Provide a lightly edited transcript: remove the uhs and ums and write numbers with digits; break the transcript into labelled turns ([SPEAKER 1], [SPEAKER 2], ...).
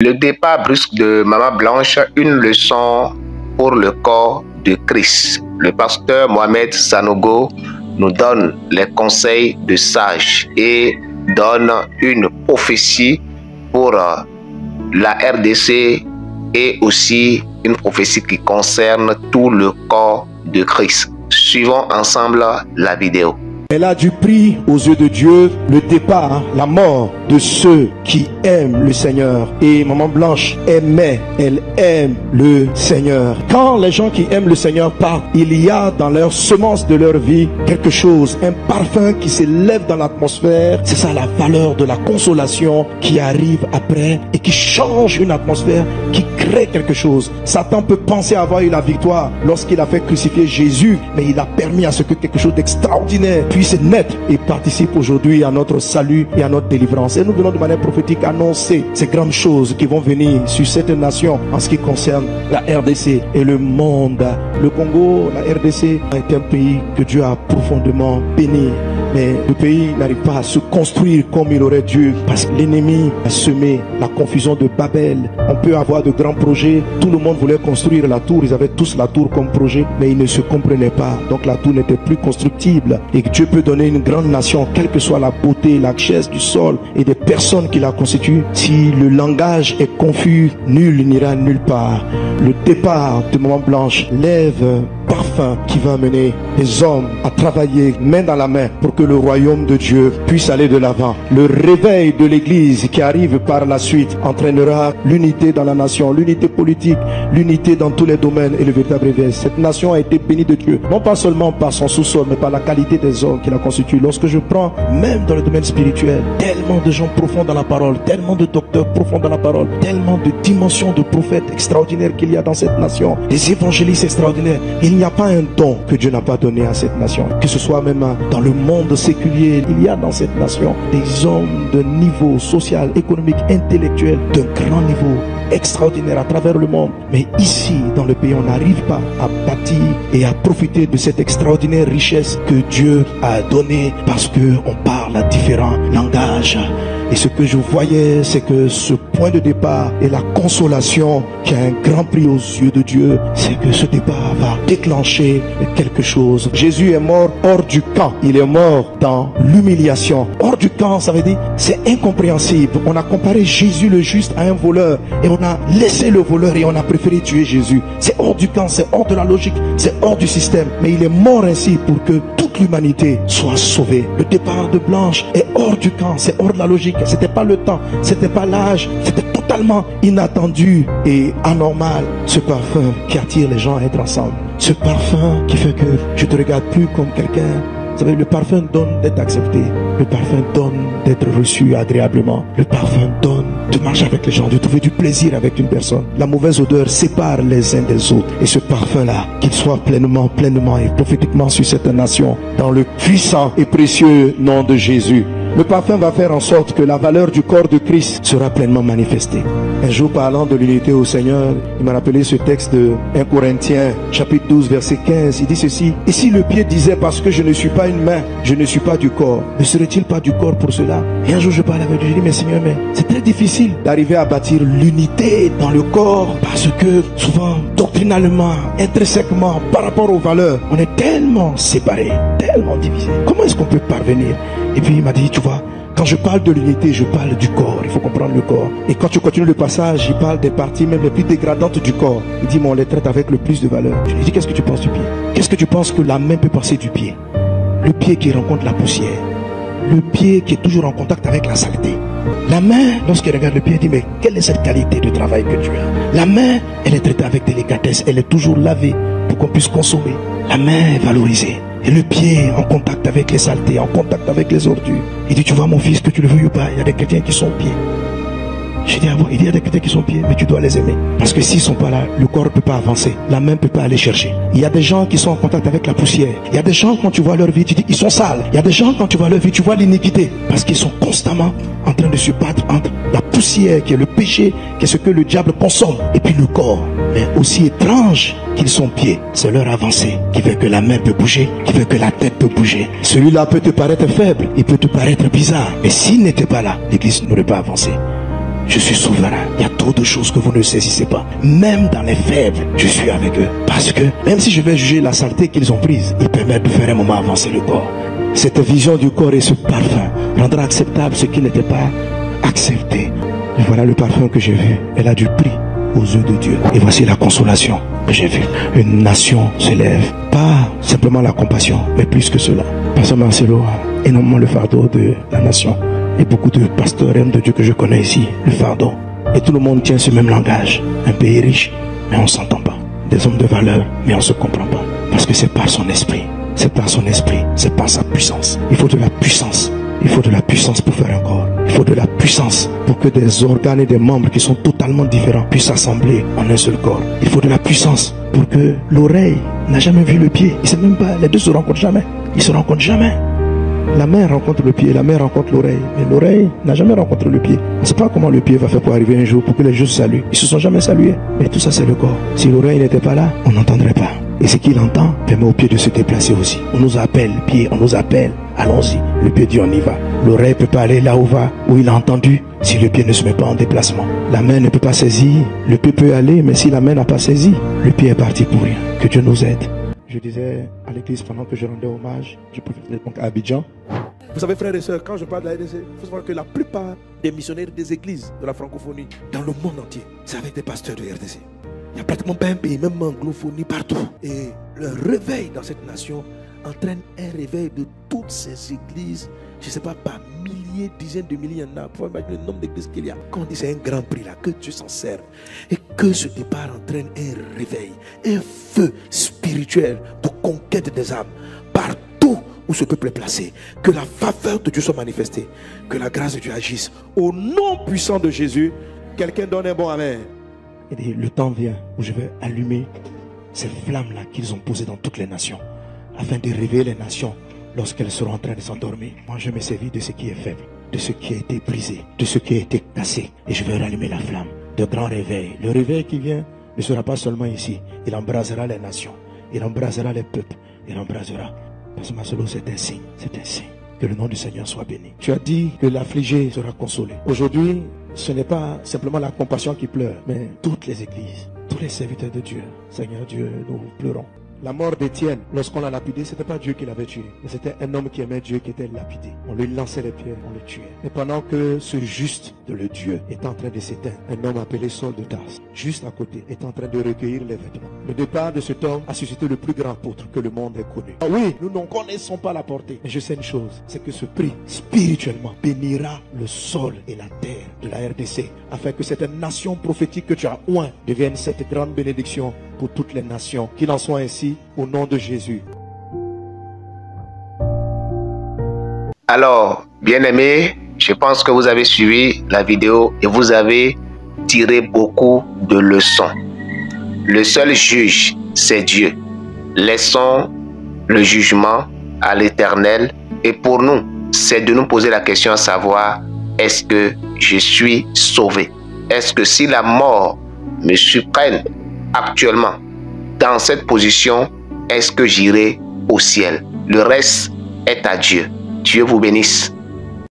[SPEAKER 1] Le départ brusque de Maman Blanche, une leçon pour le corps de Christ. Le pasteur Mohamed Sanogo nous donne les conseils de sage et donne une prophétie pour la RDC et aussi une prophétie qui concerne tout le corps de Christ. Suivons ensemble la vidéo.
[SPEAKER 2] Elle a du prix aux yeux de Dieu le départ, la mort de ceux qui aiment le Seigneur. Et Maman Blanche aimait, elle aime le Seigneur. Quand les gens qui aiment le Seigneur partent, il y a dans leur semence de leur vie quelque chose, un parfum qui s'élève dans l'atmosphère. C'est ça la valeur de la consolation qui arrive après et qui change une atmosphère, qui crée quelque chose. Satan peut penser avoir eu la victoire lorsqu'il a fait crucifier Jésus, mais il a permis à ce que quelque chose d'extraordinaire puisse naître et participe aujourd'hui à notre salut et à notre délivrance. Et nous venons de manière prophétique annoncer ces grandes choses qui vont venir sur cette nation en ce qui concerne la RDC et le monde. Le Congo, la RDC est un pays que Dieu a profondément béni. Mais le pays n'arrive pas à se construire comme il aurait dû parce que l'ennemi a semé la confusion de Babel. On peut avoir de grands projets. Tout le monde voulait construire la tour. Ils avaient tous la tour comme projet, mais ils ne se comprenaient pas. Donc la tour n'était plus constructible. Et que Dieu peut donner une grande nation, quelle que soit la beauté, la richesse du sol et des personnes qui la constituent. Si le langage est confus, nul n'ira nulle part. Le départ de Maman Blanche lève parfum qui va amener les hommes à travailler main dans la main pour que le royaume de Dieu puisse aller de l'avant. Le réveil de l'église qui arrive par la suite entraînera l'unité dans la nation, l'unité politique, l'unité dans tous les domaines et le véritable réveil. Cette nation a été bénie de Dieu, non pas seulement par son sous-sol, mais par la qualité des hommes qui la constituent. Lorsque je prends, même dans le domaine spirituel, tellement de gens profonds dans la parole, tellement de docteurs profonds dans la parole, tellement de dimensions de prophètes extraordinaires qu'il y a dans cette nation, des évangélistes extraordinaires. Il n'y a pas un don que Dieu n'a pas donné à cette nation, que ce soit même dans le monde séculier. Il y a dans cette nation des hommes de niveau social, économique, intellectuel d'un grand niveau extraordinaire à travers le monde. Mais ici, dans le pays, on n'arrive pas à bâtir et à profiter de cette extraordinaire richesse que Dieu a donnée parce qu'on parle à différents langages. Et ce que je voyais, c'est que ce point de départ et la consolation qui a un grand prix aux yeux de Dieu, c'est que ce départ va déclencher quelque chose. Jésus est mort hors du camp. Il est mort dans l'humiliation. Hors du camp, ça veut dire, c'est incompréhensible. On a comparé Jésus le juste à un voleur et on a laissé le voleur et on a préféré tuer Jésus. C'est hors du camp, c'est hors de la logique, c'est hors du système. Mais il est mort ainsi pour que toute l'humanité soit sauvée. Le départ de Blanche est hors du camp, c'est hors de la logique. C'était pas le temps, c'était pas l'âge, c'était totalement inattendu et anormal. Ce parfum qui attire les gens à être ensemble. Ce parfum qui fait que je te regarde plus comme quelqu'un. Vous savez, le parfum donne d'être accepté. Le parfum donne d'être reçu agréablement. Le parfum donne de marcher avec les gens, de trouver du plaisir avec une personne. La mauvaise odeur sépare les uns des autres. Et ce parfum-là, qu'il soit pleinement et prophétiquement sur cette nation, dans le puissant et précieux nom de Jésus. Le parfum va faire en sorte que la valeur du corps de Christ sera pleinement manifestée. Un jour, parlant de l'unité au Seigneur, il m'a rappelé ce texte de 1 Corinthiens, chapitre 12, verset 15. Il dit ceci: et si le pied disait, parce que je ne suis pas une main, je ne suis pas du corps, ne serait-il pas du corps pour cela? Et un jour, je parlais avec lui, je dis, mais Seigneur, mais c'est très difficile d'arriver à bâtir l'unité dans le corps, parce que souvent, doctrinalement, intrinsèquement, par rapport aux valeurs, on est tellement séparés, tellement divisés. Comment est-ce qu'on peut parvenir? Et puis il m'a dit, tu vois, quand je parle de l'unité, je parle du corps. Il faut comprendre le corps. Et quand tu continues le passage, il parle des parties même les plus dégradantes du corps. Il dit, mais on les traite avec le plus de valeur. Je lui dis, qu'est-ce que tu penses du pied? Qu'est-ce que tu penses que la main peut penser du pied? Le pied qui rencontre la poussière. Le pied qui est toujours en contact avec la saleté. La main, lorsqu'elle regarde le pied, elle dit, mais quelle est cette qualité de travail que tu as? La main, elle est traitée avec délicatesse. Elle est toujours lavée pour qu'on puisse consommer. La main est valorisée. Et le pied en contact avec les saletés, en contact avec les ordures. Il dit, tu vois mon fils, que tu le veuilles ou pas, il y a des chrétiens qui sont pieds. J'ai dit, ah bon, il y a des chrétiens qui sont pieds, mais tu dois les aimer. Parce que s'ils ne sont pas là, le corps ne peut pas avancer. La main ne peut pas aller chercher. Il y a des gens qui sont en contact avec la poussière. Il y a des gens, quand tu vois leur vie, tu dis, ils sont sales. Il y a des gens, quand tu vois leur vie, tu vois l'iniquité. Parce qu'ils sont constamment en train de se battre entre la poussière, qui est le péché, qui est ce que le diable consomme, et puis le corps. Mais aussi étrange qu'ils sont pieds, c'est leur avancée qui fait que la main peut bouger, qui fait que la tête peut bouger. Celui-là peut te paraître faible, il peut te paraître bizarre. Mais s'il n'était pas là, l'église n'aurait pas avancé. je suis souverain. Il y a trop de choses que vous ne saisissez pas. Même dans les faibles, je suis avec eux. Parce que même si je vais juger la saleté qu'ils ont prise, ils permettent de faire un moment avancer le corps. Cette vision du corps et ce parfum rendra acceptable ce qui n'était pas accepté. Et voilà le parfum que j'ai vu. Elle a du prix aux yeux de Dieu. Et voici la consolation que j'ai vue. Une nation se lève. Pas simplement la compassion, mais plus que cela. Pasteur Marcelo a énormément le fardeau de la nation. Et beaucoup de pasteurs et hommes de Dieu que je connais ici, le fardeau. Et tout le monde tient ce même langage. Un pays riche, mais on ne s'entend pas. Des hommes de valeur, mais on ne se comprend pas. Parce que c'est par son esprit. C'est par son esprit. C'est par sa puissance. Il faut de la puissance. Il faut de la puissance pour faire un corps. Il faut de la puissance pour que des organes et des membres qui sont totalement différents puissent s'assembler en un seul corps. Il faut de la puissance pour que l'oreille n'a jamais vu le pied. Il sait même pas, les deux se rencontrent jamais. Ils se rencontrent jamais. La main rencontre le pied, la main rencontre l'oreille. Mais l'oreille n'a jamais rencontré le pied. On ne sait pas comment le pied va faire pour arriver un jour pour que les gens se saluent. Ils se sont jamais salués. Mais tout ça c'est le corps. Si l'oreille n'était pas là, on n'entendrait pas. Et ce qu'il entend permet au pied de se déplacer aussi. On nous appelle, pied, on nous appelle. Allons-y. Le pied dit on y va. L'oreille ne peut pas aller là où il a entendu si le pied ne se met pas en déplacement. La main ne peut pas saisir. Le pied peut aller, mais si la main n'a pas saisi, le pied est parti pour rien. Que Dieu nous aide. Je disais à l'église pendant que je rendais hommage, je préférais donc à Abidjan. Vous savez, frères et sœurs, quand je parle de la RDC, il faut savoir que la plupart des missionnaires des églises de la francophonie dans le monde entier, c'est avec des pasteurs de RDC. Il n'y a pratiquement pas un pays, même en anglophonie, partout. Et le réveil dans cette nation entraîne un réveil de toutes ces églises. Je ne sais pas, par milliers, dizaines de milliers, il y en a. Pour imaginer le nombre d'églises qu'il y a. Quand on dit c'est un grand prix là, que Dieu s'en serve. Et que ce départ entraîne un réveil, un feu spirituel de conquête des âmes. Partout où ce peuple est placé. Que la faveur de Dieu soit manifestée. Que la grâce de Dieu agisse. Au nom puissant de Jésus, quelqu'un donne un bon amen. Et le temps vient où je vais allumer ces flammes-là qu'ils ont posées dans toutes les nations. Afin de réveiller les nations lorsqu'elles seront en train de s'endormir. Moi, je me servis de ce qui est faible, de ce qui a été brisé, de ce qui a été cassé. Et je vais rallumer la flamme de grand réveil. Le réveil qui vient ne sera pas seulement ici. Il embrasera les nations. Il embrasera les peuples. Il embrasera. Parce que Marcelo, c'est un signe. C'est un signe. Que le nom du Seigneur soit béni. Tu as dit que l'affligé sera consolé. Aujourd'hui, ce n'est pas simplement la compassion qui pleure, mais toutes les églises, tous les serviteurs de Dieu. Seigneur Dieu, nous pleurons. La mort d'Étienne, lorsqu'on l'a lapidé, ce n'était pas Dieu qui l'avait tué, mais c'était un homme qui aimait Dieu qui était lapidé. On lui lançait les pierres, on le tuait. Mais pendant que ce juste de le Dieu est en train de s'éteindre, un homme appelé Saul de Tarse, juste à côté, est en train de recueillir les vêtements. Le départ de cet homme a suscité le plus grand apôtre que le monde ait connu. Ah oui, nous n'en connaissons pas la portée. Mais je sais une chose, c'est que ce prix, spirituellement, bénira le sol et la terre de la RDC, afin que cette nation prophétique que tu as oint devienne cette grande bénédiction pour toutes les nations. Qu'il en soit ainsi au nom de Jésus.
[SPEAKER 1] Alors, bien-aimés, je pense que vous avez suivi la vidéo et vous avez tiré beaucoup de leçons. Le seul juge, c'est Dieu. Laissons le jugement à l'Éternel. Et pour nous, c'est de nous poser la question à savoir, est-ce que je suis sauvé? Est-ce que si la mort me surprenne actuellement dans cette position, est-ce que j'irai au ciel? Le reste est à Dieu. Dieu vous bénisse.